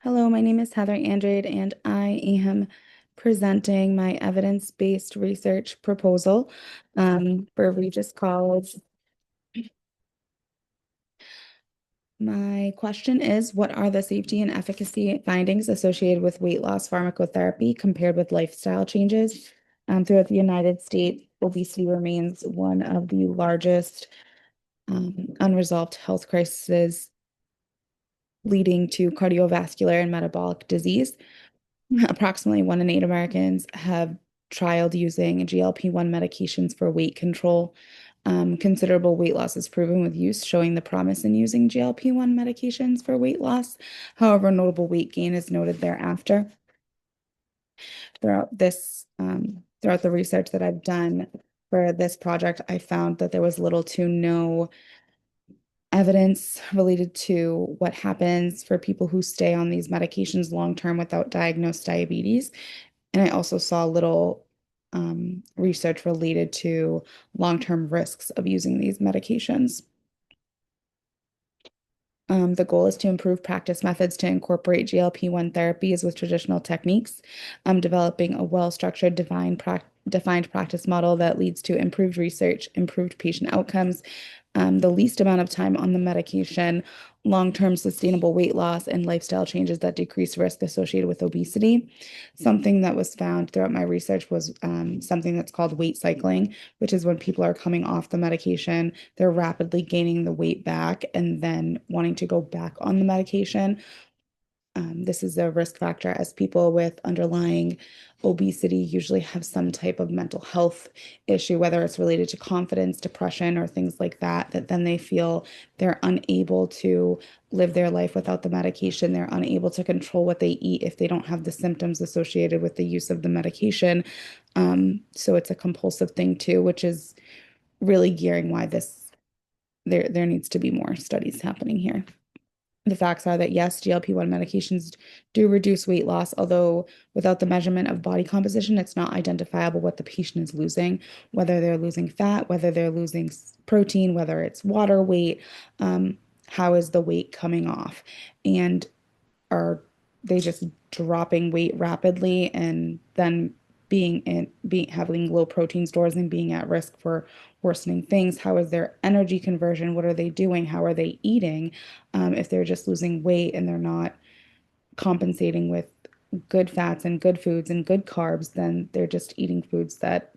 Hello, my name is Heather Andrade, and I am presenting my evidence-based research proposal for Regis College. My question is, what are the safety and efficacy findings associated with weight loss pharmacotherapy compared with lifestyle changes? Throughout the United States, obesity remains one of the largest unresolved health crises leading to cardiovascular and metabolic disease. Approximately 1 in 8 Americans have trialed using GLP-1 medications for weight control. Considerable weight loss is proven with use, showing the promise in using GLP-1 medications for weight loss. However, notable weight gain is noted thereafter. Throughout the research that I've done for this project, I found that there was little to no evidence related to what happens for people who stay on these medications long term without diagnosed diabetes. And I also saw little research related to long-term risks of using these medications. The goal is to improve practice methods to incorporate GLP-1 therapies with traditional techniques, developing a well-structured, defined practice model that leads to improved research, improved patient outcomes, the least amount of time on the medication, long-term sustainable weight loss, and lifestyle changes that decrease risk associated with obesity. Something that was found throughout my research was something that's called weight cycling, which is when people are coming off the medication, they're rapidly gaining the weight back and then wanting to go back on the medication. This is a risk factor as people with underlying obesity usually have some type of mental health issue, whether it's related to confidence, depression, or things like that, that then they feel they're unable to live their life without the medication. They're unable to control what they eat if they don't have the symptoms associated with the use of the medication. So it's a compulsive thing too, which is really gearing why there needs to be more studies happening here. The facts are that yes, GLP-1 medications do reduce weight loss, although without the measurement of body composition, it's not identifiable what the patient is losing, whether they're losing fat, whether they're losing protein, whether it's water weight, how is the weight coming off? And are they just dropping weight rapidly and then being having low protein stores and being at risk for worsening things? How is their energy conversion? What are they doing? How are they eating? If they're just losing weight and they're not compensating with good fats and good foods and good carbs, then they're just eating foods that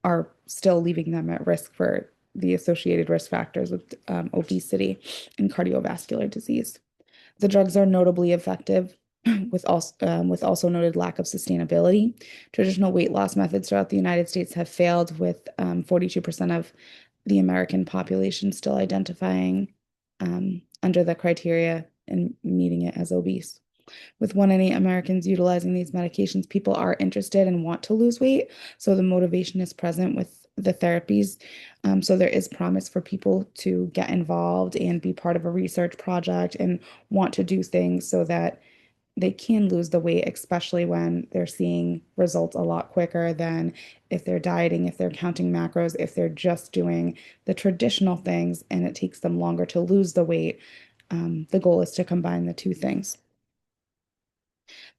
are still leaving them at risk for the associated risk factors with obesity and cardiovascular disease. The drugs are notably effective with also noted lack of sustainability. Traditional weight loss methods throughout the United States have failed, with 42% of the American population still identifying under the criteria and meeting it as obese. With 1 in 8 Americans utilizing these medications, people are interested and want to lose weight. So the motivation is present with the therapies. So there is promise for people to get involved and be part of a research project and want to do things so that they can lose the weight, especially when they're seeing results a lot quicker than if they're dieting, if they're counting macros, if they're just doing the traditional things and it takes them longer to lose the weight. The goal is to combine the two things.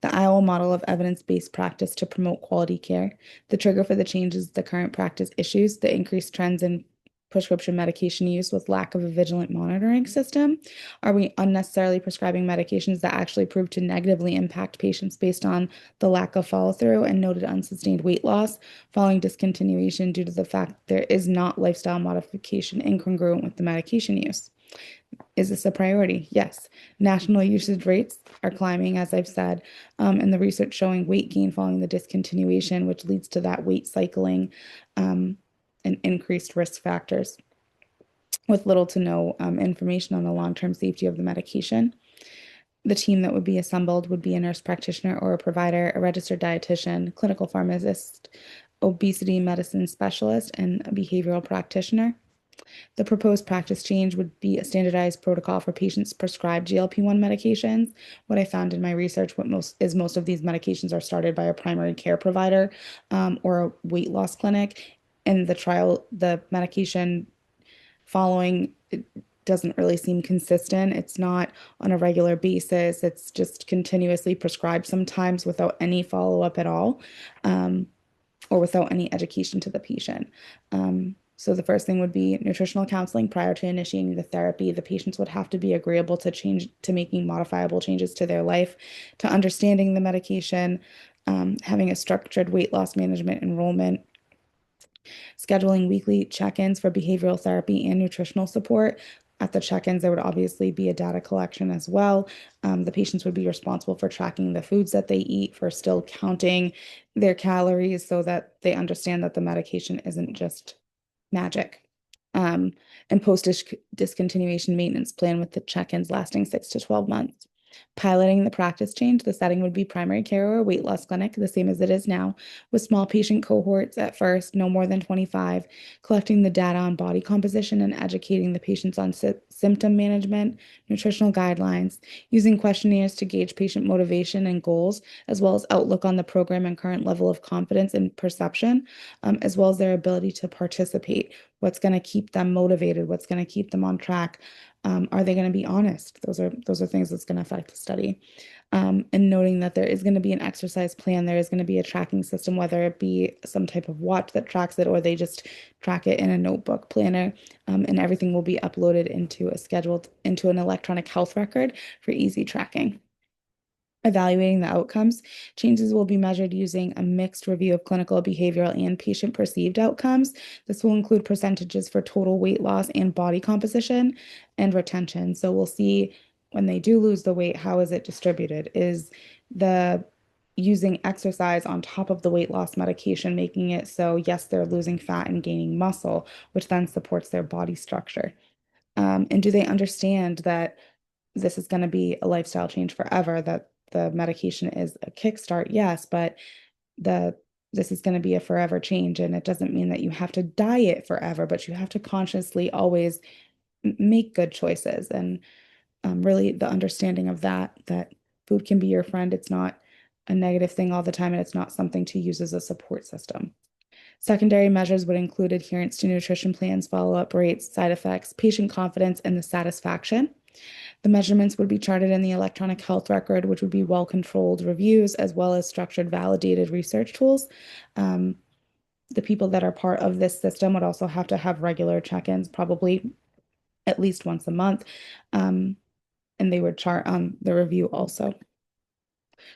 The Iowa model of evidence-based practice to promote quality care. The trigger for the change is the current practice issues, the increased trends in prescription medication use with lack of a vigilant monitoring system. Are we unnecessarily prescribing medications that actually prove to negatively impact patients based on the lack of follow-through and noted unsustained weight loss following discontinuation due to the fact there is not lifestyle modification incongruent with the medication use? Is this a priority? Yes. National usage rates are climbing, as I've said, and the research showing weight gain following the discontinuation, which leads to that weight cycling and increased risk factors with little to no information on the long-term safety of the medication. The team that would be assembled would be a nurse practitioner or a provider, a registered dietitian, clinical pharmacist, obesity medicine specialist, and a behavioral practitioner. The proposed practice change would be a standardized protocol for patients prescribed GLP-1 medications. What I found in my research, most of these medications are started by a primary care provider or a weight loss clinic. In the trial, the medication following doesn't really seem consistent. It's not on a regular basis. It's just continuously prescribed sometimes without any follow-up at all, um, or without any education to the patient. So the first thing would be nutritional counseling prior to initiating the therapy. The patients would have to be agreeable to making modifiable changes to their life, to understanding the medication, having a structured weight loss management enrollment, scheduling weekly check-ins for behavioral therapy and nutritional support. At the check-ins, there would obviously be a data collection as well. The patients would be responsible for tracking the foods that they eat, for still counting their calories so that they understand that the medication isn't just magic. Um, and post-discontinuation maintenance plan with the check-ins lasting 6 to 12 months. Piloting the practice change, the setting would be primary care or a weight loss clinic, the same as it is now, with small patient cohorts at first, no more than 25, collecting the data on body composition and educating the patients on symptom management, nutritional guidelines, using questionnaires to gauge patient motivation and goals, as well as outlook on the program and current level of confidence and perception, as well as their ability to participate. What's going to keep them motivated? What's going to keep them on track? Are they going to be honest? Those are things that's going to affect the study. And noting that there is going to be an exercise plan, there is going to be a tracking system, whether it be some type of watch that tracks it or they just track it in a notebook planner, and everything will be uploaded into an electronic health record for easy tracking. Evaluating the outcomes, changes will be measured using a mixed review of clinical, behavioral, and patient perceived outcomes. This will include percentages for total weight loss and body composition and retention. So we'll see when they do lose the weight, how is it distributed? Is the using exercise on top of the weight loss medication, making it so, yes, they're losing fat and gaining muscle, which then supports their body structure. And do they understand that this is going to be a lifestyle change forever, that the medication is a kickstart, yes, but the this is going to be a forever change. And it doesn't mean that you have to diet forever, but you have to consciously always make good choices. And really the understanding of that food can be your friend. It's not a negative thing all the time, and it's not something to use as a support system. Secondary measures would include adherence to nutrition plans, follow-up rates, side effects, patient confidence, and the satisfaction. The measurements would be charted in the electronic health record, which would be well-controlled reviews, as well as structured, validated research tools. Um, the people that are part of this system would also have to have regular check-ins, probably at least once a month, and they would chart on the review also.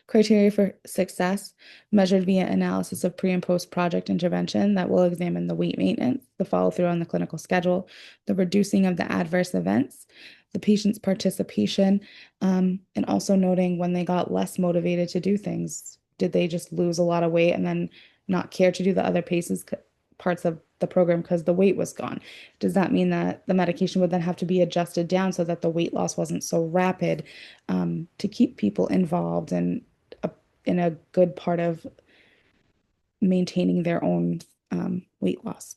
Criteria for success measured via analysis of pre and post project intervention that will examine the weight maintenance, the follow through on the clinical schedule, the reducing of the adverse events, the patient's participation, and also noting when they got less motivated to do things. Did they just lose a lot of weight and then not care to do the other parts of the program because the weight was gone? Does that mean that the medication would then have to be adjusted down so that the weight loss wasn't so rapid, to keep people involved and in a good part of maintaining their own weight loss?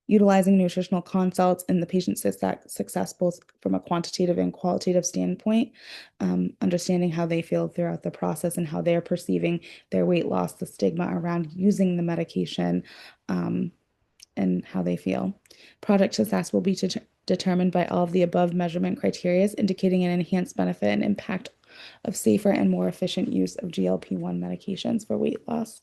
Utilizing nutritional consults and the patient success both from a quantitative and qualitative standpoint, understanding how they feel throughout the process and how they're perceiving their weight loss, the stigma around using the medication, and how they feel. Project success will be determined by all of the above measurement criteria, indicating an enhanced benefit and impact of safer and more efficient use of GLP-1 medications for weight loss.